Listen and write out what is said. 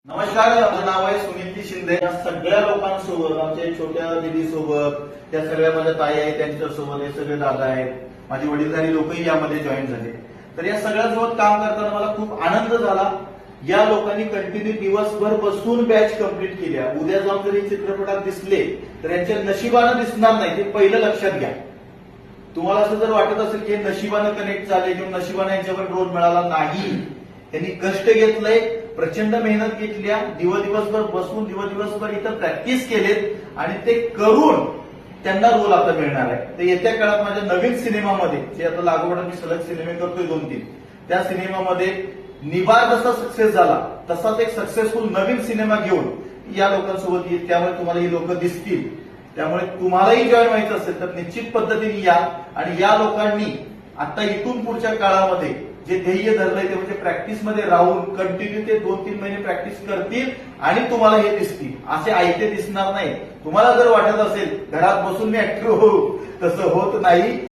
नमस्कार, माझं नाव आहे सुनील शिंदे. या सगळ्या लोकांसोबत, आमच्या छोट्या दिदी सोबत, त्या सगळ्या माझ्या ताई आहेत त्यांच्यासोबत, हे सगळे दादा आहेत, माझी वडीलधारी लोकही यामध्ये जॉईन झाले. तर या सगळ्यांसोबत काम करताना मला खूप आनंद झाला. या लोकांनी कंटिन्यू दिवसभर बसून बॅच कंप्लीट केल्या. उद्या जाऊन जरी चित्रपटात दिसले तर यांच्या नशिबानं दिसणार नाही, ते पहिलं लक्षात घ्या. तुम्हाला असं जर वाटत असेल की नशिबानं कनेक्ट झाले किंवा नशिबानं यांच्यावर रोल मिळाला नाही, त्यांनी कष्ट घेतलंय, प्रचंड मेहनत घेतल्या, दिवसभर बसून दिवसभर इथं प्रॅक्टिस केलेत आणि ते करून त्यांना रोल आता मिळणार आहे. तर येत्या काळात माझ्या नवीन सिनेमामध्ये, जे आता लागोपाठ मी सलग सिनेमे करतोय 2-3, त्या सिनेमामध्ये निबार जसा सक्सेस झाला तसाच एक सक्सेसफुल नवीन सिनेमा घेऊन या लोकांसोबत येईल. त्यामुळे तुम्हाला ही लोक दिसतील. त्यामुळे तुम्हालाही जॉईन व्हायचं असेल तर निश्चित पद्धतीने या. आणि या लोकांनी आता इथून पुढच्या काळामध्ये जे ध्येय धरलंय ते म्हणजे प्रॅक्टिसमध्ये राहून कंटिन्यू ते 2-3 महिने प्रॅक्टिस करतील आणि तुम्हाला हे दिसतील. असे आयते दिसणार नाही. तुम्हाला जर वाटत असेल घरात बसून मी ऍक्टर होऊ, तसं होत नाही.